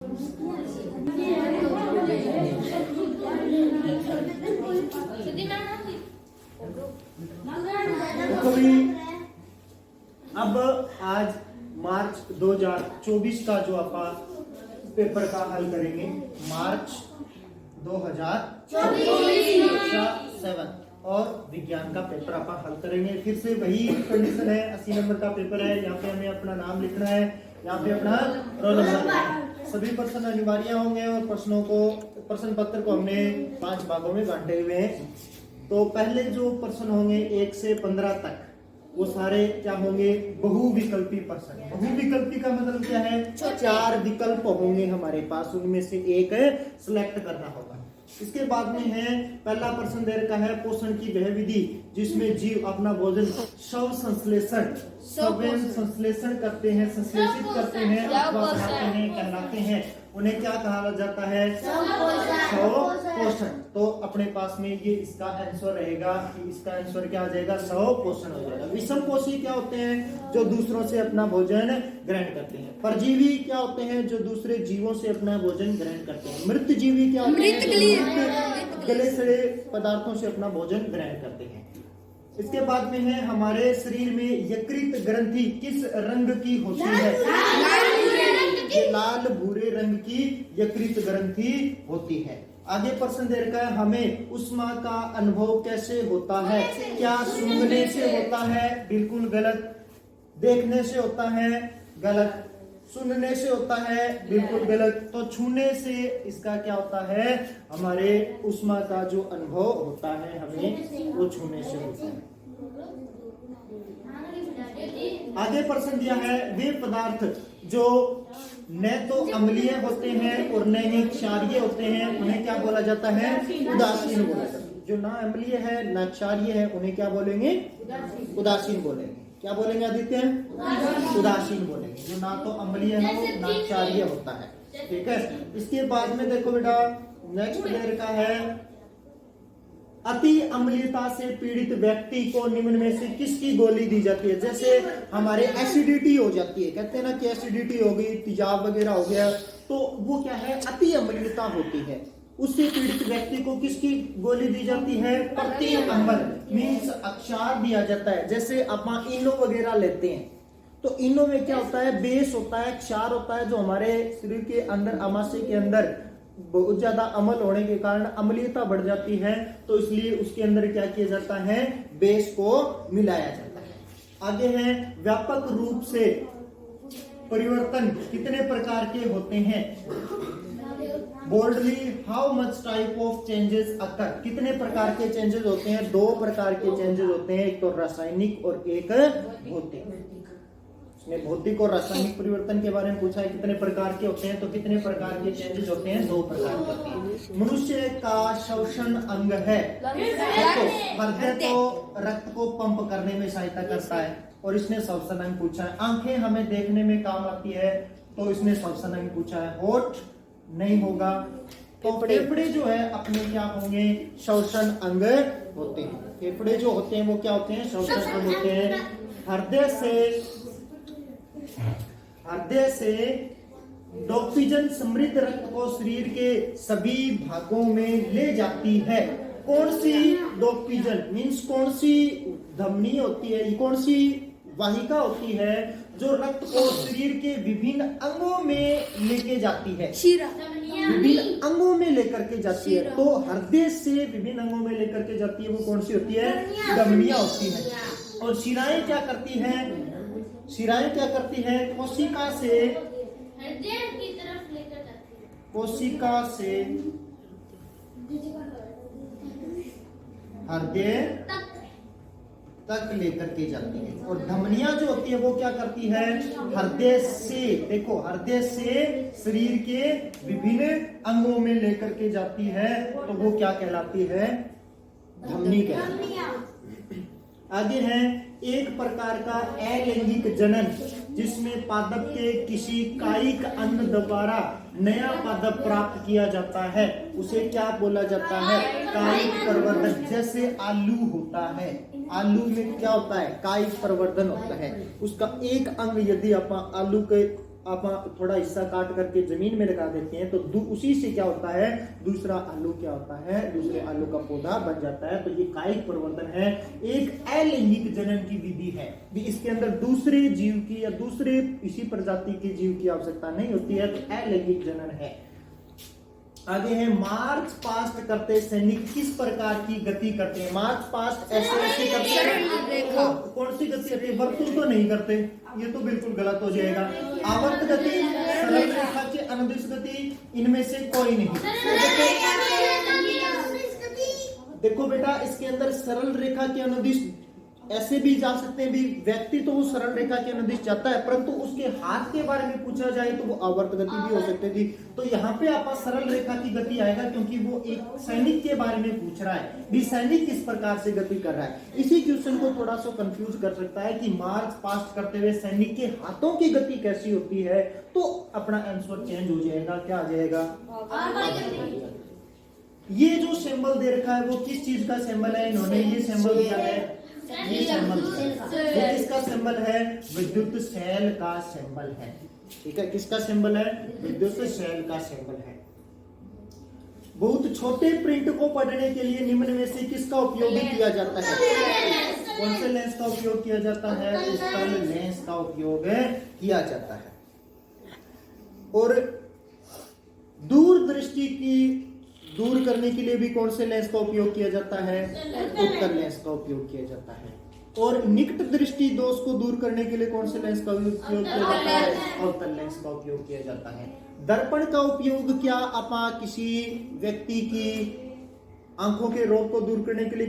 देखो भी अब आज मार्च 2024 का जो आप पेपर का हल करेंगे, मार्च 2024 और विज्ञान का पेपर आप हल करेंगे। फिर से वही कंडीशन है, 80 नंबर का पेपर है। यहाँ पे हमें अपना नाम लिखना है, यहाँ पे अपना रोल नंबर लिखना है। सभी प्रश्न अनिवार्य होंगे और प्रश्न पत्र को हमने 5 भागों में बांटे हुए हैं। तो पहले जो प्रश्न होंगे 1 से 15 तक, वो सारे क्या होंगे? बहुविकल्पी प्रश्न। बहुविकल्पी का मतलब क्या है? 4 विकल्प होंगे हमारे पास, उनमें से एक सिलेक्ट करना होगा। इसके बाद में है पहला प्रश्न दे रखा है पोषण की वह विधि जिसमें जीव अपना भोजन स्व संश्लेषण करते हैं, संश्लेषित करते हैं अथवा बनाते हैं, कहलाते हैं। उन्हें क्या कहा जाता है? स्व पोषण। तो अपने पास में ये इसका आंसर रहेगा कि इसका आंसर क्या आ जाएगा? स्व पोषण हो जाएगा। विषम पोषी क्या होते हैं? जो दूसरों से अपना भोजन ग्रहण करते हैं। परजीवी क्या होते हैं? जो दूसरे जीवों से अपना भोजन ग्रहण करते हैं। मृत जीवी क्या होते हैं? गले सड़े पदार्थों से अपना भोजन ग्रहण करते हैं। इसके बाद में है हमारे शरीर में यकृत ग्रंथि किस रंग की होती है? लाल भूरे रंग की यकृत ग्रंथि होती है। आगे प्रश्न दे रखा है हमें ऊष्मा का अनुभव कैसे होता है? क्या सूंघने से होता है? बिल्कुल गलत। देखने से होता है? गलत। सुनने से होता है? बिल्कुल गलत। तो छूने से इसका क्या होता है? हमारे ऊष्मा का जो अनुभव होता है हमें वो छूने से होता है। आगे प्रश्न दिया है वे पदार्थ जो न तो अम्लीय होते हैं और न ही क्षारीय होते हैं, उन्हें क्या बोला जाता है? उदासीन बोला जाता है। जो ना अम्लीय है ना क्षारीय है उन्हें क्या बोलेंगे? उदासीन बोलेंगे। क्या बोलेंगे आदित्य? उदासीन बोलेंगे। जो ना तो अम्लीय हो ना क्षारीय होता है। ठीक है। इसके बाद में देखो बेटा नेक्स्ट लेयर का है अति अम्लीयता से पीड़ित व्यक्ति को निम्न में से किसकी गोली दी जाती है? जैसे हमारे एसिडिटी हो जाती है, कहते हैं ना कि एसिडिटी हो गई, तेजाब वगैरह हो गया, तो वो क्या है? अति अम्लीयता होती है। उससे पीड़ित व्यक्ति को किसकी गोली दी जाती है? प्रति अम्ल मीन्स अक्षार दिया जाता है। जैसे आप इनो वगैरह लेते हैं तो इनो में क्या होता है? बेस होता है, क्षार होता है, जो हमारे शरीर के अंदर आमाशय के अंदर बहुत ज्यादा अम्ल होने के कारण अम्लीयता बढ़ जाती है, तो इसलिए उसके अंदर क्या किया जाता है? बेस को मिलाया जाता है। आगे है व्यापक रूप से परिवर्तन कितने प्रकार के होते हैं? Boldly how much type of changes अकर? कितने प्रकार के चेंजेस होते हैं? 2 प्रकार के चेंजेस होते हैं, एक तो रासायनिक और एक भौतिक। इसमें भौतिक और रासायनिक परिवर्तन के बारे में पूछा है कितने प्रकार के होते हैं, तो कितने प्रकार के चेंजेस होते हैं? 2 प्रकार के होते हैं। मनुष्य का श्वसन अंग है तो हृदय तो रक्त को पंप करने में सहायता करता है और इसने श्वसन अंग पूछा है। आंखें हमें देखने में काम आती है तो इसने श्वसन अंग पूछा है। होठ नहीं होगा। तो फेफड़े जो है अपने क्या होंगे? श्वसन अंग होते हैं। फेफड़े जो होते हैं वो क्या होते हैं? श्वसन अंग होते हैं। हृदय से ऑक्सीजन समृद्ध रक्त को शरीर के सभी भागों में ले जाती है। कौन सी ऑक्सीजन मीन्स कौन सी धमनी होती है, कौन सी वाहिका होती है जो रक्त को शरीर के विभिन्न अंगों में लेके जाती है? विभिन्न अंगों में लेकर के जाती है। तो हृदय से विभिन्न अंगों में लेकर के जाती है, वो कौन सी होती है? धमनियां होती है। और शिराएं क्या करती है? शिराएं क्या करती है? कोशिका से हृदय की तरफ लेकर जाती है। कोशिका से हृदय तक लेकर के जाती है। और धमनियां जो होती है वो क्या करती है? हृदय से, देखो हृदय से शरीर के विभिन्न अंगों में लेकर के जाती है, तो वो क्या कहलाती है? धमनी कहलाती है। आगे है एक प्रकार का अलैंगिक जनन जिसमें पादप के किसी कायिक अंग द्वारा नया पादप प्राप्त किया जाता है, उसे क्या बोला जाता है? कायिक प्रवर्धन। जैसे आलू होता है, आलू में क्या होता है? कायिक प्रवर्धन होता है। उसका एक अंग यदि आप आप थोड़ा हिस्सा काट करके जमीन में लगा देते हैं तो उसी से क्या होता है, दूसरा आलू क्या होता है, दूसरे आलू का पौधा बन जाता है। तो ये कायिक प्रवर्धन है, एक अलैंगिक जनन की विधि है। भी इसके अंदर दूसरे जीव की या दूसरे इसी प्रजाति के जीव की आवश्यकता नहीं होती है, तो अलैंगिक जनन है। आगे है, मार्च पास्ट करते सैनिक किस प्रकार की गति करते हैं? मार्च पास्ट ऐसे ऐसे करते हैं, कौन सी गति करते हैं? वर्तुल तो नहीं करते, ये तो बिल्कुल गलत हो जाएगा। आवर्त गति, सरल रेखा की अनुदिश गति, इनमें से कोई नहीं। देखो बेटा, इसके अंदर सरल रेखा के अनुदिश ऐसे भी जा सकते हैं, भी व्यक्ति तो वो सरल रेखा के अनुदिश जाता है, परंतु उसके हाथ के बारे में पूछा जाए तो वो आवर्त गति भी हो सकती थी। तो यहाँ पे आपका सरल रेखा की गति आएगा, क्योंकि वो एक सैनिक के बारे में पूछ रहा है, भी सैनिक किस प्रकार से गति कर रहा है। इसी क्वेश्चन को थोड़ा सा कंफ्यूज कर सकता है कि मार्च पास्ट करते हुए सैनिक के हाथों की गति कैसी होती है, तो अपना आंसर चेंज हो जाएगा, क्या आ जाएगा? ये जो सिंबल दे रखा है वो किस चीज का सिंबल है? इन्होंने ये सिंबल दिया है, ये सिंबल है, किसका सिंबल है? विद्युत सेल का सिंबल है। ठीक है, किसका सिंबल है? विद्युत सेल का सिंबल है। बहुत छोटे प्रिंट को पढ़ने के लिए निम्न में से किसका उपयोग किया जाता है? कौन से लेंस का उपयोग किया जाता है? उत्तल लेंस का उपयोग किया जाता है। और दूरदृष्टि की दूर करने के लिए भी कौन से लेंस का उपयोग किया जाता है? उत्तल लेंस का उपयोग किया जाता है। और निकट दृष्टि दोष को दूर करने के लिए कौन से लेंस का उपयोग किया जाता है? अवतल लेंस का उपयोग किया जाता है। दर्पण का उपयोग क्या आप किसी व्यक्ति की आंखों के रोग को दूर करने के लिए